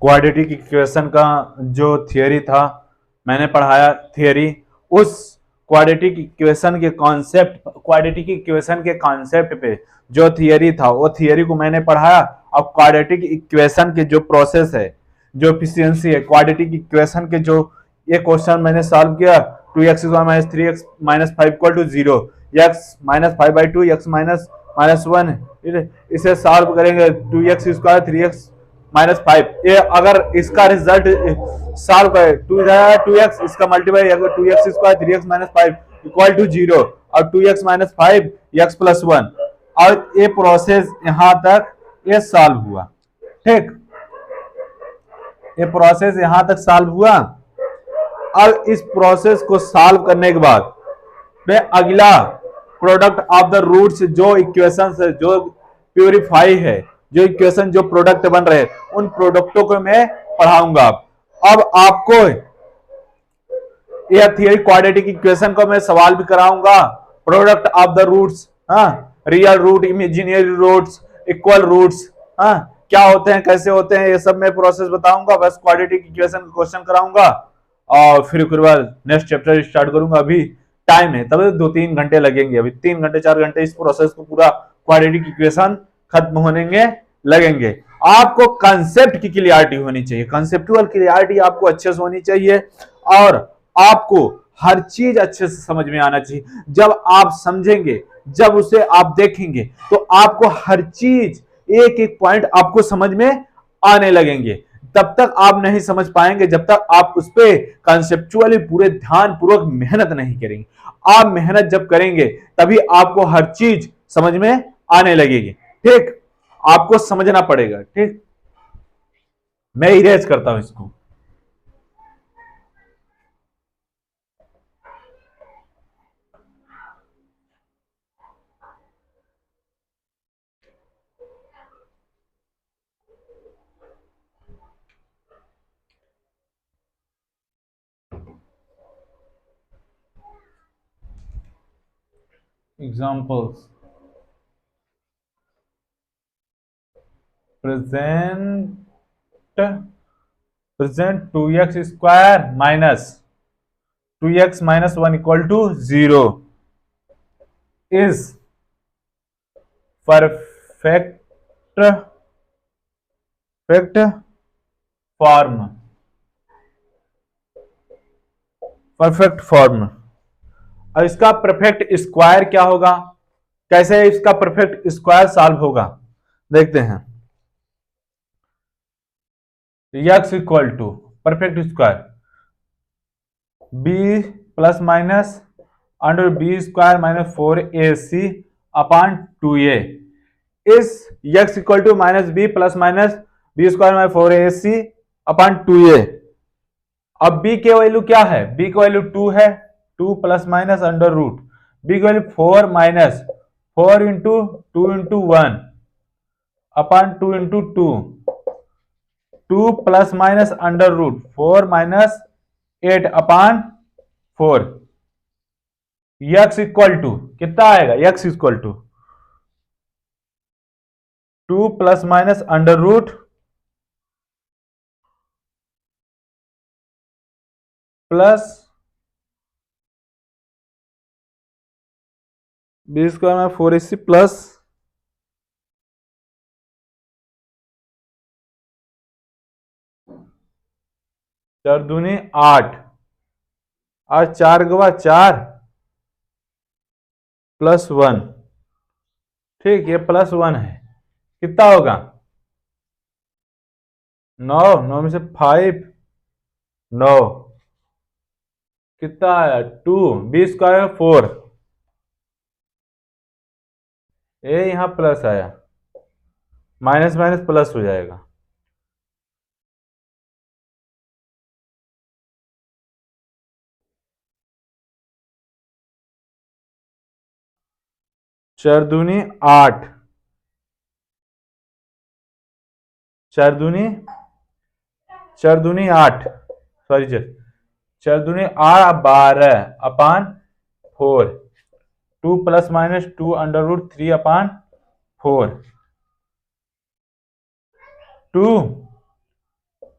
Quadratic equation का जो theory था मैंने पढ़ाया थियरी, उस क्वाड्रेटिक इक्वेशन के कॉन्सेप्ट पे जो थियरी था वो थियरी को मैंने पढ़ाया। अब क्वाड्रेटिक इक्वेशन के जो प्रोसेस है, जो एफिशिएंसी है क्वाड्रेटिक इक्वेशन के, जो ये क्वेश्चन मैंने सॉल्व किया 2x² - 3x - 5 = 0, x -5/2 x -1, इसे सॉल्व करेंगे 2x² 3x - 5। ये अगर इसका रिजल्ट सॉल्व करें 2x इसका मल्टीप्लाई 2x² 3x - 5 = 0 और 2x - 5 x + 1, और ये प्रोसेस यहां तक ये सॉल्व हुआ। ठीक, ये प्रोसेस यहां तक सॉल्व हुआ। अब इस प्रोसेस को सॉल्व करने के बाद मैं अगला प्रोडक्ट ऑफ द रूट्स जो इक्वेशन है, जो प्यूरिफाई है, जो इक्वेशन जो प्रोडक्ट बन रहे हैं उन प्रोडक्टों को मैं पढ़ाऊंगा। अब आपको यह थियरी क्वाड्रेटिक इक्वेशन को मैं सवाल भी कराऊंगा, product of the roots, real root, imaginary roots, equal roots, क्या होते हैं, कैसे होते हैं, ये सब मैं प्रोसेस बताऊंगा। बस क्वाड्रेटिक इक्वेशन का क्वेश्चन कराऊंगा और फिर उसके बाद नेक्स्ट चैप्टर स्टार्ट करूंगा। अभी टाइम है, तब 2-3 घंटे लगेंगे, अभी 3 घंटे 4 घंटे इस प्रोसेस को पूरा क्वाड्रेटिक इक्वेशन खत्म होने लगेंगे। आपको कंसेप्ट की क्लियरिटी होनी चाहिए, कंसेप्चुअल क्लियरिटी आपको अच्छे से होनी चाहिए और आपको हर चीज अच्छे से समझ में आना चाहिए। जब आप समझेंगे, जब उसे आप देखेंगे तो आपको हर चीज एक एक पॉइंट आपको समझ में आने लगेंगे। तब तक आप नहीं समझ पाएंगे जब तक आप उस पर कंसेप्चुअली पूरे ध्यान पूर्वक मेहनत नहीं करेंगे। आप मेहनत जब करेंगे तभी आपको हर चीज समझ में आने लगेगी। ठीक, आपको समझना पड़ेगा। ठीक, मैं इरेज करता हूं इसको। Examples, present 2x² - 2x - 1 = 0 is perfect form. और इसका परफेक्ट स्क्वायर क्या होगा, कैसे इसका परफेक्ट स्क्वायर सॉल्व होगा, देखते हैं। x = perfect square b ± √b² - 4ac upon 2a। इस x = -b ± b² - 4ac upon 2a। अब b के वैल्यू क्या है, b की वैल्यू 2 है, 2 ± अंडर रूट, b की value 4 - 4 × 2 × 1 upon 2 × 2, 2 ± under root 4 - 8 upon 4। x = कितना आएगा, x = 2 ± under root plus b² - 4ac plus 4 दूनी 8 और 4 × 4 +1। ठीक, ये +1 है, कितना होगा 9, 9 में से 5 9, कितना आया 2, b² 4, ये यहां प्लस आया, माइनस माइनस प्लस हो जाएगा। चार दूनी 8, 4 दूनी 8, सॉरी 4 दूनी 8 12 upon 4, 2 ± 2 under root 3 upon 4, 2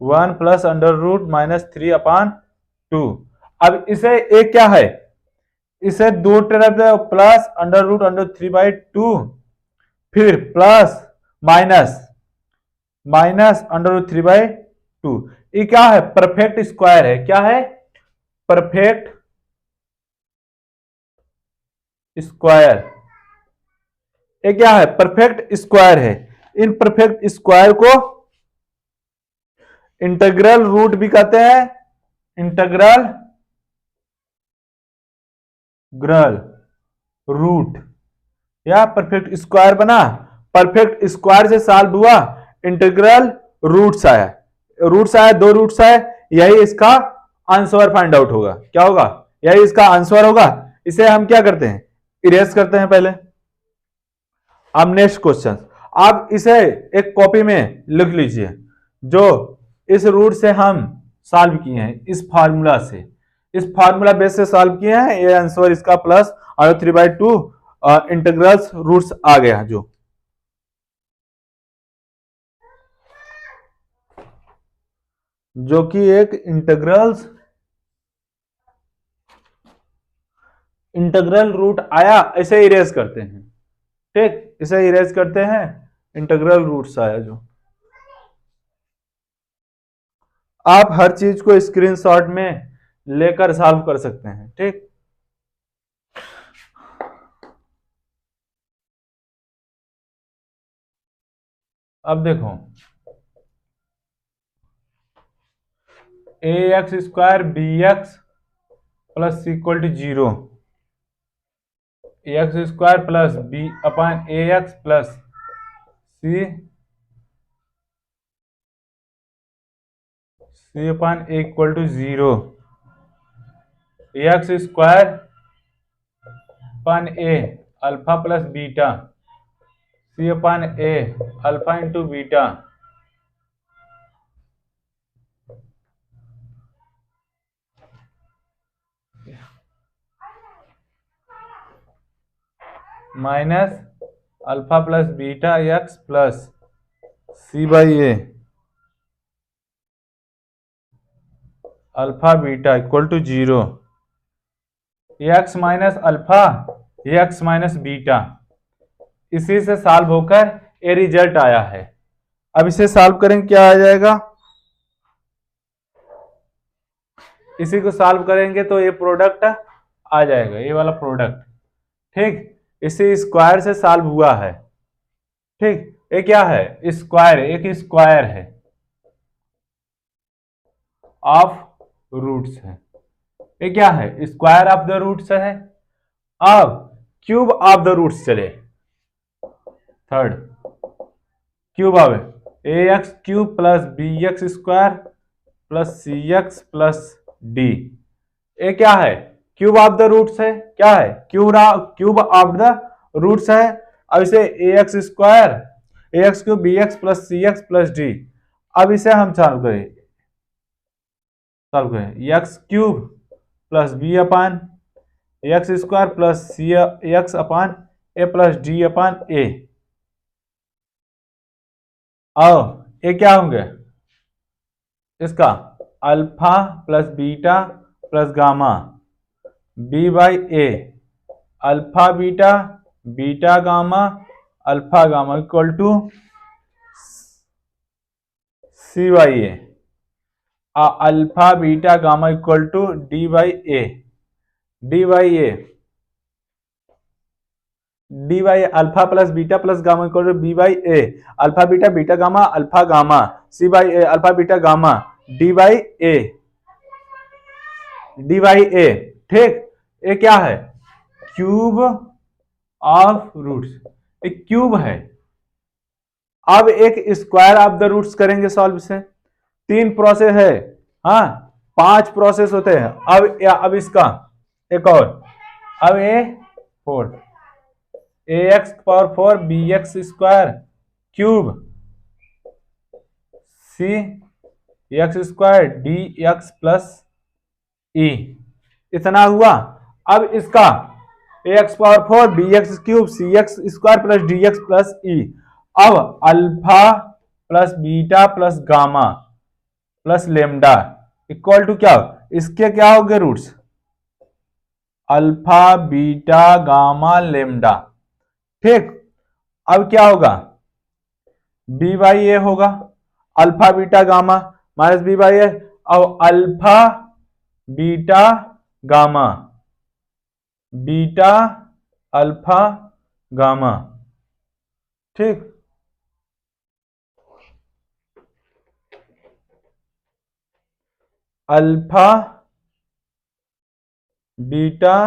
1 plus under root minus 3/2। अब इसे एक क्या है, इसे दो तरफ प्लस अंडर रूट अंडर 3/2, फिर plus minus minus under root 3/2। ये क्या है, परफेक्ट स्क्वायर है। क्या है, परफेक्ट स्क्वायर। ये क्या है, परफेक्ट स्क्वायर है। इन परफेक्ट स्क्वायर को इंटीग्रल रूट भी कहते हैं, इंटीग्रल ग्रल रूट, या परफेक्ट स्क्वायर बना, परफेक्ट स्क्वायर से सॉल्व हुआ, इंटीग्रल रूट्स आया, रूट्स आया, दो रूट्स आए, यही इसका आंसर फाइंड आउट होगा। क्या होगा, यही इसका आंसर होगा। इसे हम क्या करते हैं, इरेज करते हैं पहले। अब नेक्स्ट क्वेश्चन, आप इसे एक कॉपी में लिख लीजिए, जो इस रूट से हम सॉल्व किए हैं, इस फार्मूला से, इस फार्मूला बेस से सॉल्व किए हैं। ये आंसर इसका प्लस और 3/2 इंटीग्रल्स रूट्स आ गया, जो कि एक इंटीग्रल रूट आया। इसे इरेज करते हैं, ठीक, इसे इरेज करते हैं, इंटीग्रल रूट्स आया जो। आप हर चीज को स्क्रीनशॉट में लेकर सॉल्व कर सकते हैं, ठीक। अब देखो, ax² bx plus equal to 0, ax² plus b upon ax plus c upon a equal to 0, ax² upon a alpha plus beta, c upon a alpha into beta, minus alpha plus beta x plus c/a alpha beta equal to 0, x minus alpha x minus beta, इसी से solve होकर ये result आया है। अब इसे solve करेंगे, क्या आ जाएगा, इसी को सॉल्व करेंगे तो ये प्रोडक्ट आ जाएगा, ये वाला प्रोडक्ट, ठीक। इसी स्क्वायर से सॉल्व हुआ है, ठीक। ये क्या है, स्क्वायर, एक स्क्वायर है ऑफ रूट्स है। ये क्या है, स्क्वायर ऑफ द रूट्स है। अब क्यूब ऑफ द रूट्स चले, थर्ड क्यूब आवे, ax³ plus bx² plus cx plus d। ये क्या है, क्यूब ऑफ द रूट्स है। क्या है, क्यूब ऑफ द रूट्स है। अब इसे ax² bx plus cx plus d, अब इसे हम सॉल्व करें, x³ plus b upon x² plus cx upon a plus d upon a। आओ ये क्या होंगे, इसका alpha plus beta plus gamma b/a, alpha beta beta gamma alpha gamma equal to c/a, alpha beta gamma equal to d/a, alpha plus beta plus gamma equal to b/a, alpha beta beta gamma alpha gamma c/a, alpha beta gamma d/a, ठीक। ये क्या है, cube of roots, एक cube है। अब एक square of the roots करेंगे solve से। 3 प्रोसेस है, हाँ 5 प्रोसेस होते हैं। अब इसका एक और, अब ये 4 ax⁴ bx² cube cx² dx plus e, इतना हुआ। अब इसका ax⁴ bx³ cx² plus dx plus e। अब alpha plus beta plus gamma plus lambda equal to क्या, इसके क्या हो गए roots, alpha beta gamma lambda. ठीक, अब क्या होगा, बी बाई ए होगा, alpha beta gamma minus b by a, अब alpha beta gamma, beta alpha gamma. ठीक, alpha beta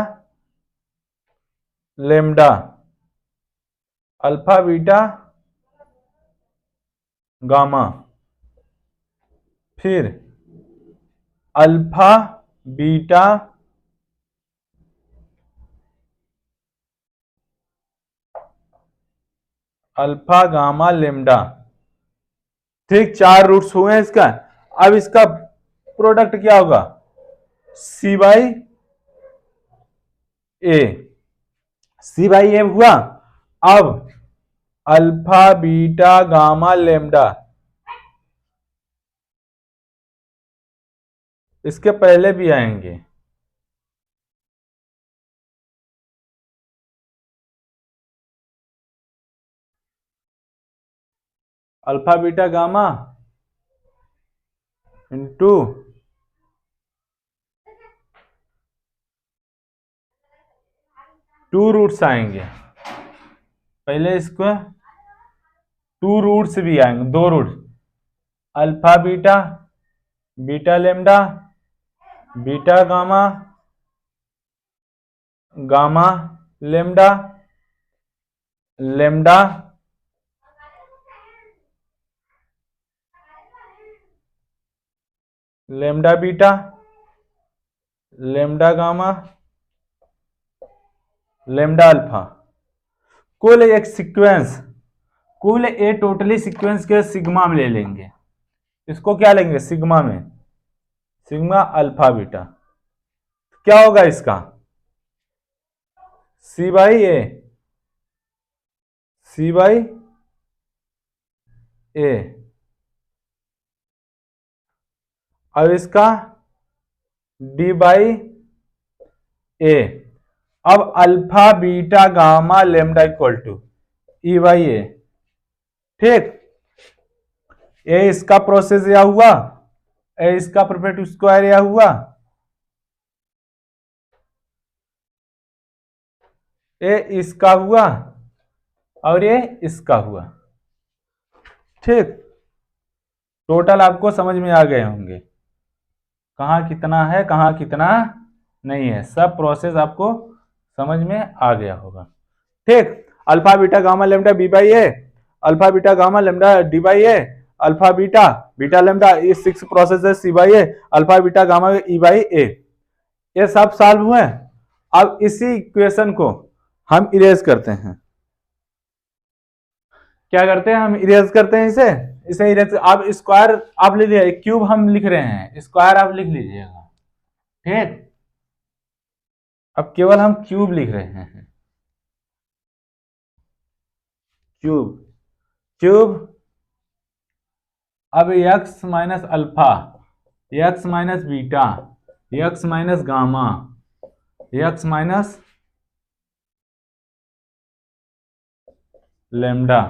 lambda, alpha beta gamma, फिर alpha beta alpha gamma lambda. ठीक, 4 roots हुए हैं इसका। अब इसका प्रोडक्ट क्या होगा, सी बाई ए, सी बाई ए हुआ। अब अल्फा बीटा गामा लेमडा, इसके पहले भी आएंगे, alpha beta gamma into two roots आएंगे, पहले इसको 2 रूट्स भी आएंगे, 2 root, alpha beta, beta lambda, beta gamma, gamma lambda, lambda lambda beta, lambda gamma, lambda alpha. कुल एक सीक्वेंस, कुल ए टोटली सीक्वेंस के सिग्मा में ले लेंगे, इसको क्या लेंगे सिग्मा में, सिग्मा अल्फा बीटा। क्या होगा इसका, सी by A, C by a, अब इसका डी बाई ए। अब alpha beta gamma lambda equal to e by a. ठीक, ए इसका प्रोसेस यह हुआ, ए इसका परफेक्ट स्क्वायर यह हुआ, ए इसका हुआ और ये इसका हुआ। ठीक, टोटल आपको समझ में आ गए होंगे, कहाँ कितना है कहाँ कितना नहीं है, सब प्रोसेस आपको समझ में आ गया होगा। ठीक, alpha beta gamma lambda b by a, alpha beta gamma lambda d by a, alpha beta beta lambda, ये 6 प्रोसेस है, c by a, alpha beta gamma e by a, ये सब सॉल्व हुए। अब इसी इक्वेशन को हम इरेज करते हैं, क्या करते हैं हम इरेज करते हैं इसे, इसे इरेज, आप स्क्वायर आप लिख लीजिए, क्यूब हम लिख रहे हैं, स्क्वायर आप लिख लीजिएगा। ठीक, अब केवल हम क्यूब लिख रहे हैं, क्यूब, क्यूब। अब x minus alpha, x minus beta, x minus gamma, x minus lambda,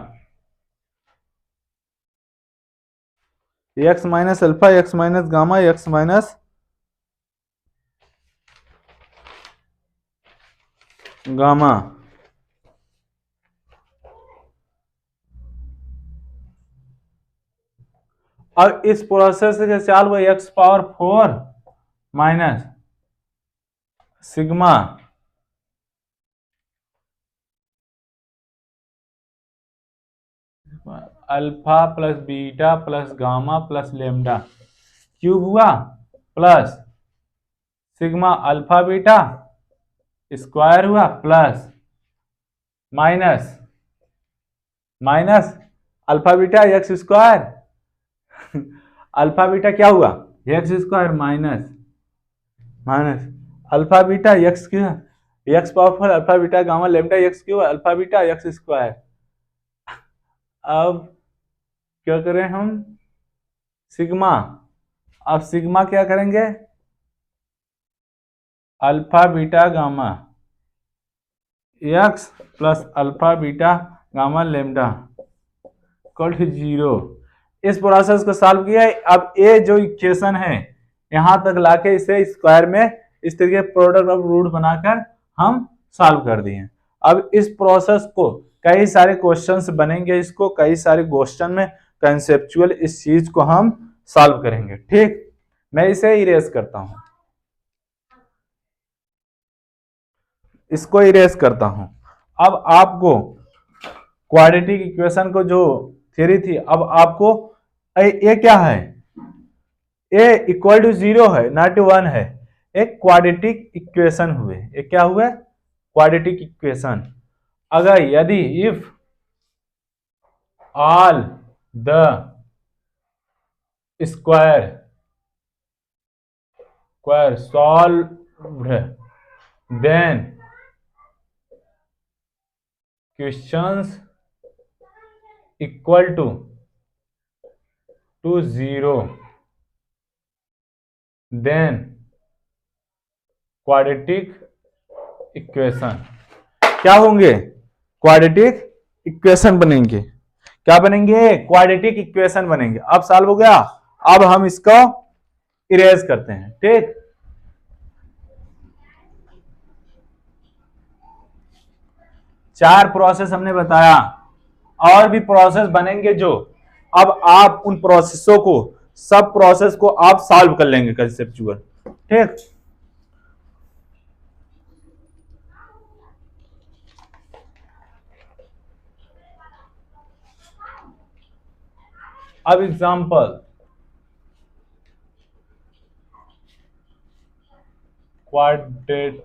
x minus alpha, x minus gamma, x minus gamma. अब इस प्रोसेस से चालू हुआ x power 4 minus sigma alpha plus beta plus gamma plus lambda cube हुआ, plus sigma alpha beta square हुआ, plus minus minus alpha beta x square alpha beta क्या हुआ x square minus minus alpha beta x q, x powerful alpha beta gamma lambda x q alpha beta x square. अब क्या करें हम, sigma अब sigma क्या करेंगे, alpha beta gamma x plus alpha beta gamma lambda equal to 0। इस process को solve किया। अब ये जो इक्वेशन है यहां तक लाके इसे स्क्वायर में इस तरीके प्रोडक्ट ऑफ रूट बनाकर हम सॉल्व कर दिए। अब इस प्रोसेस को कई सारे क्वेश्चंस बनेंगे, इसको कई सारे क्वेश्चन में कंसेप्चुअल इस चीज को हम सॉल्व करेंगे। ठीक, मैं इसे इरेज करता हूं, इसको इरेज करता हूं। अब आपको क्वाड्रेटिक इक्वेशन को जो थ्योरी थी, अब आपको ये क्या है, ए इक्वल टू 0 है नॉट 1 है, एक क्वाड्रेटिक इक्वेशन हुए। ये क्या हुआ, क्वाड्रेटिक इक्वेशन। अगर यदि if all the square solved then questions equal to 0 then quadratic equation क्या होंगे, क्वाड्रेटिक इक्वेशन बनेंगे। क्या बनेंगे, क्वाड्रेटिक इक्वेशन बनेंगे। अब सॉल्व हो गया। अब हम इसको इरेज करते हैं। ठीक, चार प्रोसेस हमने बताया, और भी प्रोसेस बनेंगे जो अब आप उन प्रोसेसों को, सब प्रोसेस को आप सॉल्व कर लेंगे कंसेप्चुअल। ठीक, अब example, quadratic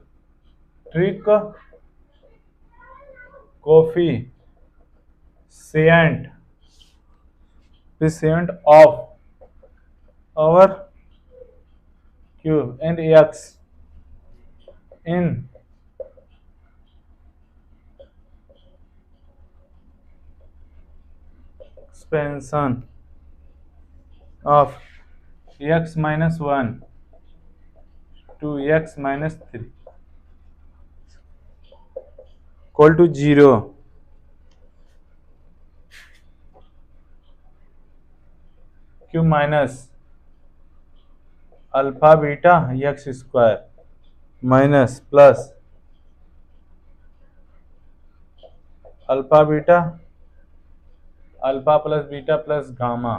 coefficient of our cube and x in expansion of x minus 1 to x minus 3 equal to 0 q minus alpha beta x square minus plus alpha beta alpha plus beta plus gamma.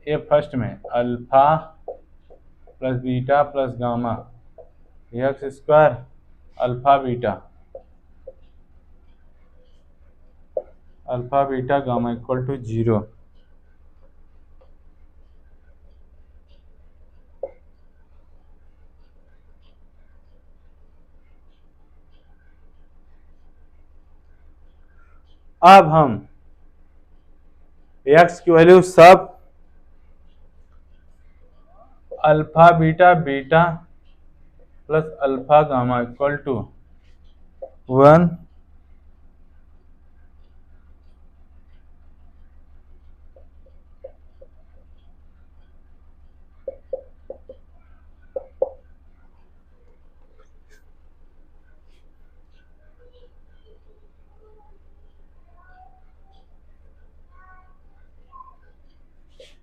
ये first में alpha plus beta plus gamma x square alpha beta gamma equal to 0। अब हम x की value सब alpha beta plus alpha gamma equal to 1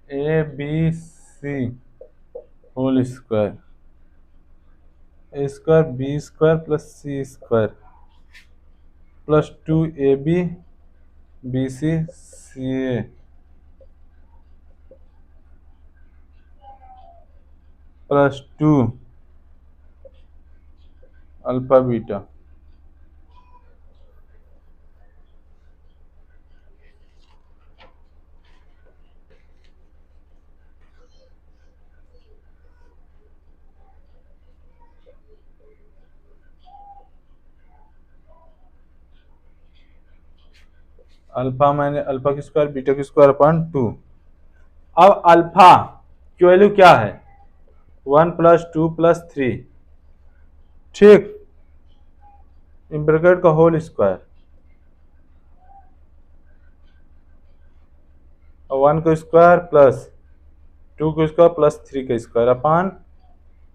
a b c whole square a square b square plus c square plus 2ab bc ca plus 2 alpha beta. Alpha minus alpha की square beta की square upon 2। अब alpha की value क्या है, 1 plus 2 plus 3। ठीक, in bracket का whole square और 1 का स्क्वायर प्लस 2 का स्क्वायर प्लस 3 का स्क्वायर अपान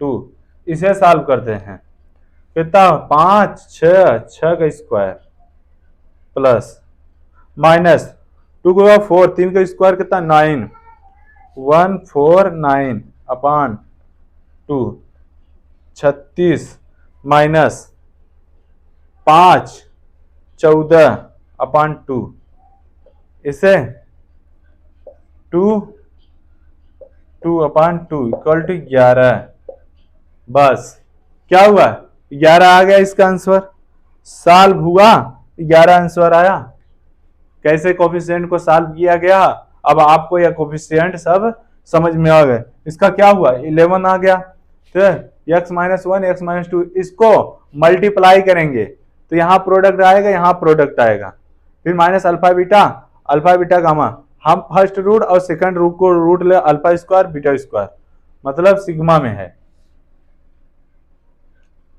2। इसे सॉल्व करते हैं, कितना 5 6 का स्क्वायर प्लस माइनस 2 का 4 3 का स्क्वायर कितना 9 149 अपान 2 36 माइनस 5 14 अपान 2। इसे 2 2 अपान 2 इक्वल टू 11। बस क्या हुआ 11 आ गया इसका आंसर, सॉल्व हुआ 11 आंसर आया। कैसे कोफिशिएंट को सॉल्व किया गया, अब आपको यह कोफिशिएंट सब समझ में आ गए। इसका क्या हुआ 11 आ गया, तो x माइनस 1 x माइनस 2 इसको मल्टीप्लाई करेंगे तो यहाँ प्रोडक्ट आएगा, यहाँ प्रोडक्ट आएगा, फिर माइनस अल्फा बीटा गामा। हम फर्स्ट रूट और सेकंड रूट को रूट ले अल्फा स्क्वायर बीटा स्क्वायर, मतलब सिग्मा में है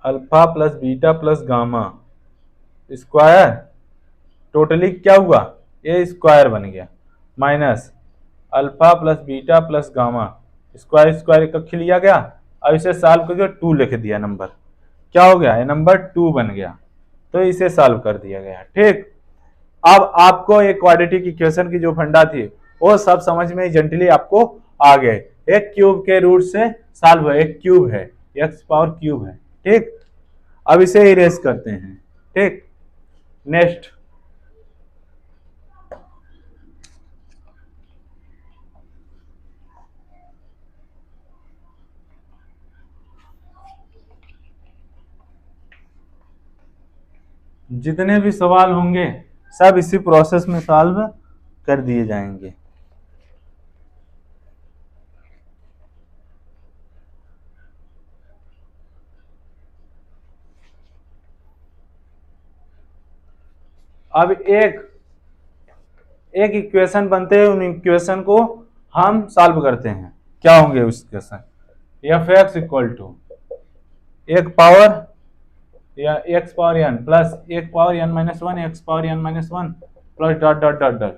alpha plus beta plus gamma square, totally क्या हुआ ए स्क्वायर बन गया, minus alpha plus beta plus gamma square square इकट्ठे लिया गया। अब इसे सॉल्व करके 2 लिख दिया, नंबर क्या हो गया, ये नंबर 2 बन गया, तो इसे सॉल्व कर दिया गया। ठीक, अब आपको एक क्वाड्रेटिक इक्वेशन की जो फंडा थी वो सब समझ में जेंटली आपको आ गए। एक क्यूब के रूट से सॉल्व हुआ, एक क्यूब है एक्स पावर क्यूब है। ठीक, अब इसे इरेज करते हैं। ठीक, नेक्स्ट जितने भी सवाल होंगे सब इसी प्रोसेस में सॉल्व कर दिए जाएंगे। अब एक इक्वेशन बनते हैं, उन इक्वेशन को हम सॉल्व करते हैं। क्या होंगे उस equation, f x equal to एक पावर या एक्स पावर एन प्लस एक power n minus one x power n minus one plus dot dot dot dot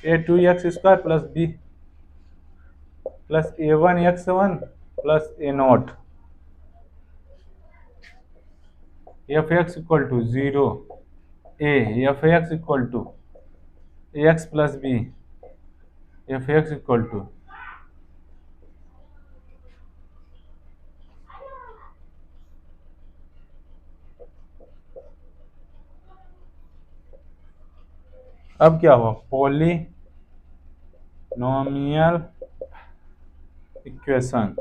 a two x square plus b plus a one x one plus a not f x equal to 0 a f x equal to x plus b f x equal to अब क्या हुआ polynomial equation,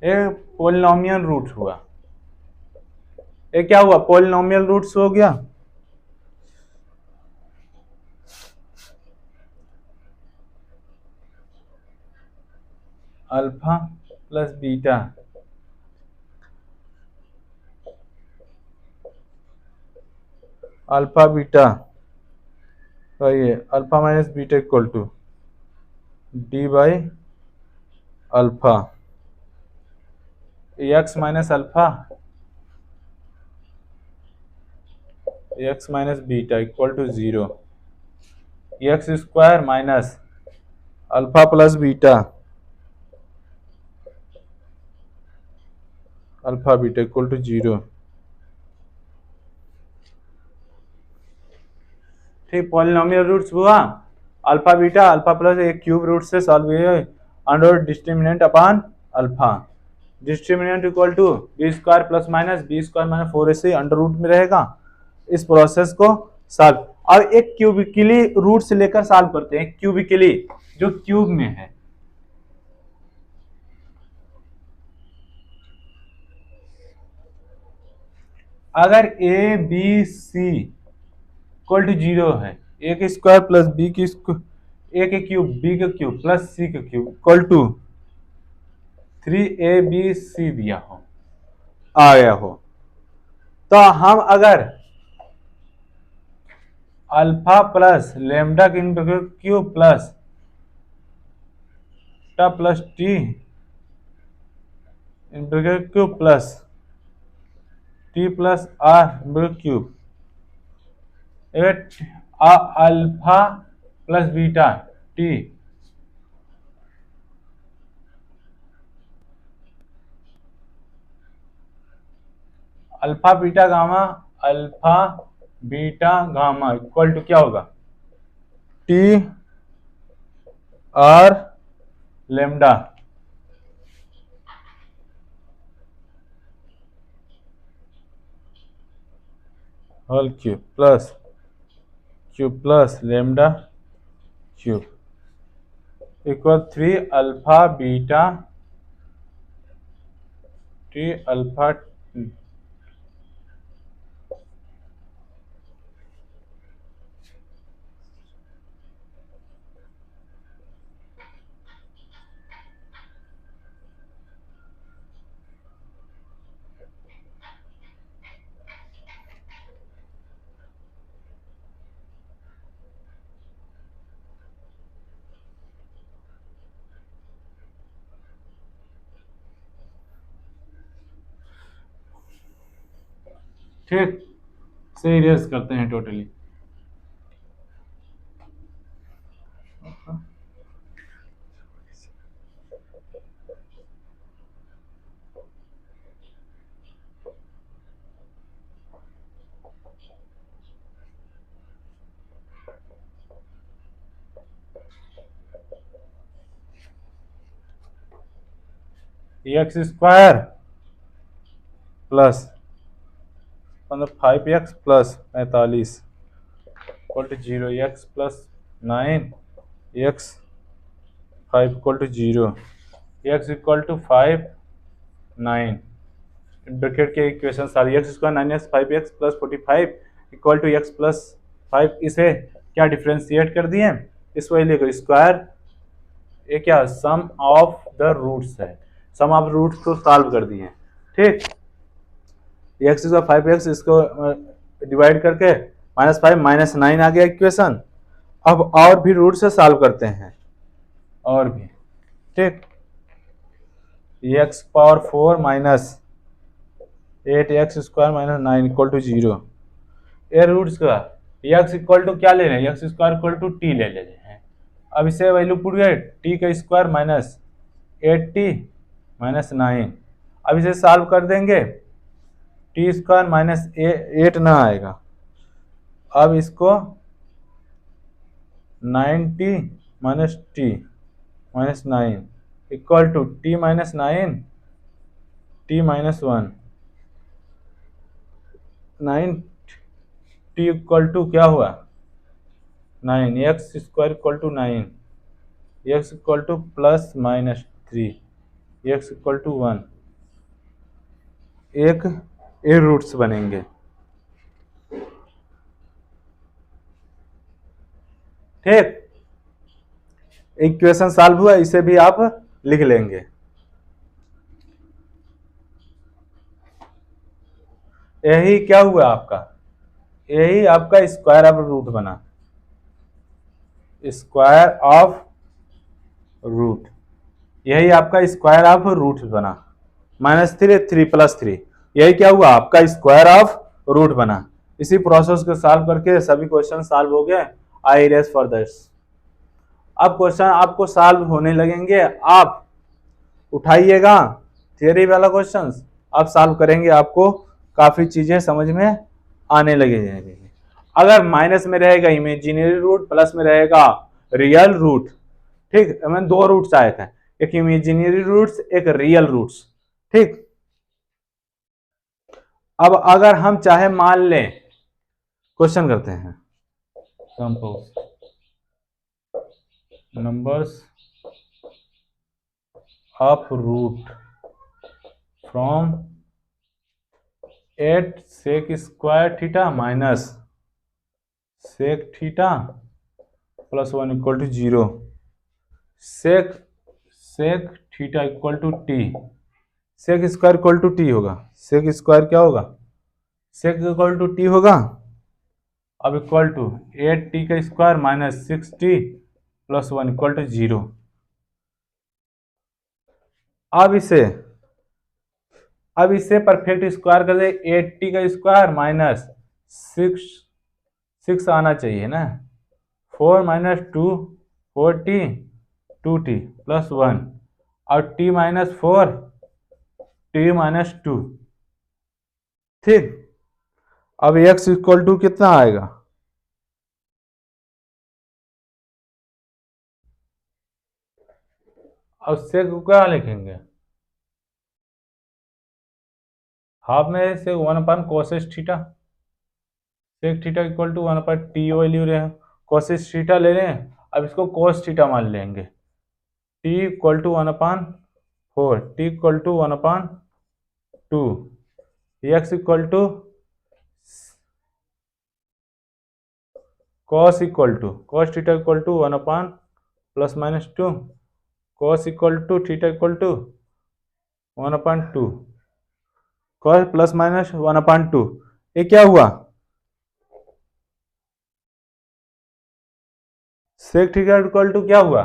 एक polynomial root हुआ, एक क्या हुआ polynomial roots हो गया। Alpha plus beta alpha beta तो ये alpha minus beta equal to d by alpha x minus alpha x minus beta equal to 0 x square minus alpha plus beta alpha beta equal to 0। ठीक, polynomial roots हुआ, alpha beta alpha plus एक cube root से solve हुए under discriminant upon alpha, discriminant equal to b square plus minus b square minus 4ac under root में रहेगा। इस process को solve, अब एक क्यूबिकली रूट से लेकर सॉल्व करते हैं, क्यूबिकली जो क्यूब में है। अगर a b c equal to 0 है, ए के स्क्वायर प्लस बी की ए के क्यूब बी के क्यूब प्लस सी के क्यूब इक्वल टू 3abc दिया हो आया हो, तो हम अगर alpha plus lambda cube plus टा plus t cube plus t plus r cube alpha plus beta t alpha beta gamma, alpha beta gamma equal to क्या होगा, t r lambda whole cube plus lambda cube equal 3 alpha beta t alpha. ठीक से erase करते हैं totally. X square plus 5x plus 45 equal to 0, x plus 9 x 5 equal to 0, x equal to 5 9 bracket के equation सारी x square 9x 5x plus 45 equal to x plus 5। इसे क्या differentiate कर दिए, इस वैल्यू को स्क्वायर, ये क्या सम ऑफ द रूट्स है, सम ऑफ रूट्स को सॉल्व कर दिए। ठीक, एक्स स्क्वायर 5x इसको डिवाइड करके -5 -9 आ गया इक्वेशन। अब और भी रूट से सॉल्व करते हैं, और भी। ठीक, x power 4 minus 8x square minus 9 equal to 0। ए रूट्स का एक्स इक्वल टू क्या ले रहे हैं, x square equal to t ले रहे हैं। अब इसे वैल्यू पुट गए, टी का स्क्वायर माइनस 8t माइनस 9। अब इसे सॉल्व कर देंगे, टी स्क्वायर माइनस 8 ना आएगा। अब इसको 9t minus t minus 9 equal to t minus 9 t minus 1। 9 t equal to क्या हुआ 9, x square equal to 9, x equal to plus minus 3, x equal to 1। एक ए रूट्स बनेंगे। ठीक, इक्वेशन सॉल्व हुआ, इसे भी आप लिख लेंगे। यही क्या हुआ आपका, यही आपका स्क्वायर ऑफ रूट बना, स्क्वायर ऑफ रूट, यही आपका स्क्वायर ऑफ रूट बना। -3 3 + 3, यही क्या हुआ आपका स्क्वायर ऑफ रूट बना। इसी प्रोसेस को सॉल्व करके सभी क्वेश्चन सॉल्व हो गए। आई रेस फॉर दिस। अब क्वेश्चन आपको सॉल्व होने लगेंगे, आप उठाइएगा थियरी वाला क्वेश्चन, आप सॉल्व करेंगे, आपको काफी चीजें समझ में आने लगेंगी। अगर माइनस में रहेगा इमेजिनरी रूट, प्लस में रहेगा रियल रूट। ठीक, हमें 2 रूट्स आए थे, एक इमेजिनरी रूट्स, एक रियल रूट्स। ठीक, अब अगर हम चाहे मान लें, क्वेश्चन करते हैं, compose numbers of root from 8 sec square theta minus sec theta plus 1 equal to 0, sec theta equal to t, sec square equal to t होगा, सेक स्क्वायर क्या होगा, सेक इक्वल टू टी होगा। अब इक्वल टू 8t का square minus 6t plus 1 equal to 0। अब इसे perfect square कर दे, 8t का स्क्वायर माइनस 6 आना चाहिए ना, 4 माइनस 2 4t 2t प्लस 1 और t माइनस 4 t माइनस 2 ठीक, अब x इक्वल टू कितना आएगा, अब सेक को क्या लिखेंगे, हाफ में से 1/cos theta, sec theta equal to 1/T ले रहे हैं, कोसिस थीटा ले रहे हैं, अब इसको cos थीटा मान लेंगे, T equal to 1/4, T equal to 1/2, x equal to cos equal to cos theta equal to 1/+-2, cos equal to theta equal to 1/2, cos +-1/2, ये क्या हुआ, सेक थीटा इक्वल टू क्या हुआ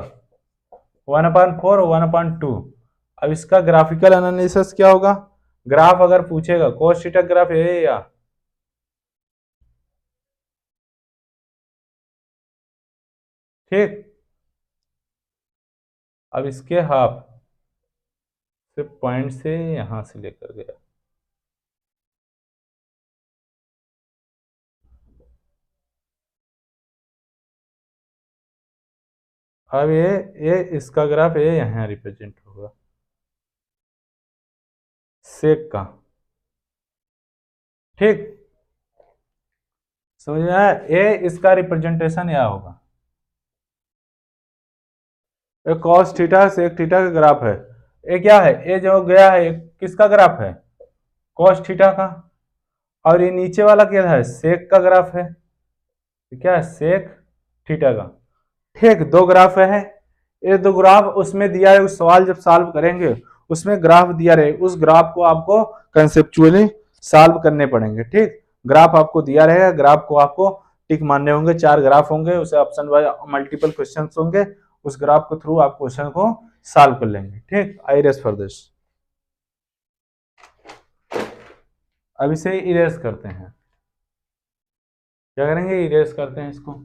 1/4 और 1/2। अब इसका ग्राफिकल एनालिसिस क्या होगा, ग्राफ अगर पूछेगा cos थीटा ग्राफ ये या ठीक, अब इसके हाफ से पॉइंट से यहां से लेकर गया, अब ये इसका ग्राफ ये यहाँ रिप्रेजेंट होगा सेक का, ठीक, समझ में आया, ये इसका रिप्रेजेंटेशन यह होगा, ये cos थीटा सेक थीटा का ग्राफ है, ये क्या है, ये जो गया है किसका ग्राफ है, cos थीटा का, और ये नीचे वाला क्या है, सेक का ग्राफ है, क्या है, सेक थीटा का, ठीक, दो ग्राफ है, ये दो ग्राफ उसमें दिया है, उस सवाल जब सॉल्व करेंगे उसमें ग्राफ दिया रहे, उस ग्राफ को आपको कंसेप्चुअली सॉल्व करने पड़ेंगे, ठीक, ग्राफ आपको दिया रहेगा, ग्राफ को आपको टिक मारने होंगे, 4 ग्राफ होंगे, उसे ऑप्शन वाइज मल्टीपल क्वेश्चंस होंगे, उस ग्राफ के थ्रू आप क्वेश्चन को सॉल्व कर लेंगे, ठीक, आई रेस फॉर दिस, अब इसे इरेज करते हैं, क्या करेंगे, इरेज करते हैं इसको,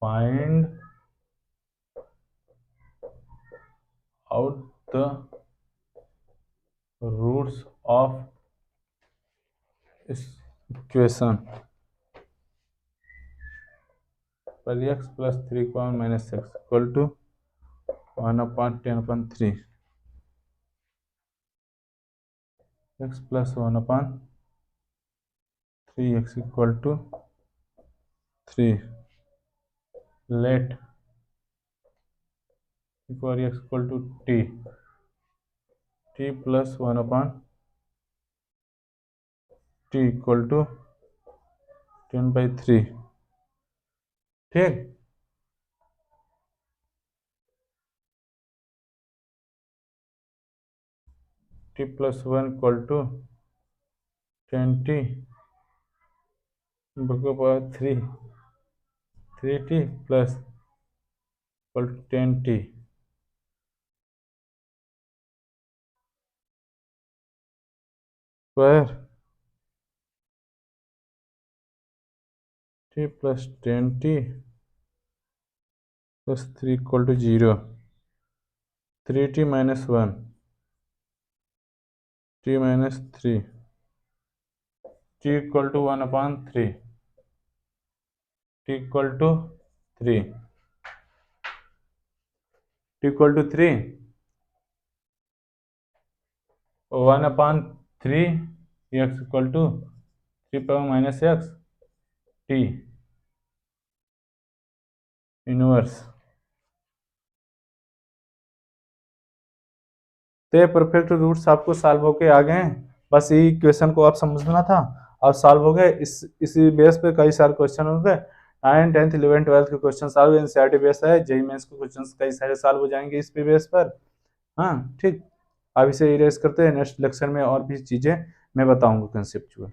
find out the roots of इस इक्वेशन पर x plus 3 minus x equal to 1/10/3, x plus 1/3 equal to 3, let equal x equal to t plus 1/t equal to 10/3, ठीक, t plus 1 equal to 10t power 3t plus equal to 10t square t plus 10t plus 3 equal to 0, 3t minus 1, t minus 3, t equal to 1/3, t equal to 3, t equal to 3, 1/3 x equal to 3 power minus x t inverse, तो perfect roots आपको solve होके आ गए हैं, बस यही question को आप समझना था, अब सॉल्व हो गए, इसी बेस पे कई सारे क्वेश्चन होंगे, 9, 10, 11, 12 के क्वेश्चन सॉल्व, एनसीईआरटी बेस है, जेईई मेंस के क्वेश्चन कई सारे सॉल्व हो जाएंगे इस पे बेस पर, हाँ ठीक, अब इसे इरेज करते हैं, नेक्स्ट लेक्चर में और भी चीजें मैं बताऊंगा कंसेप्चुअल।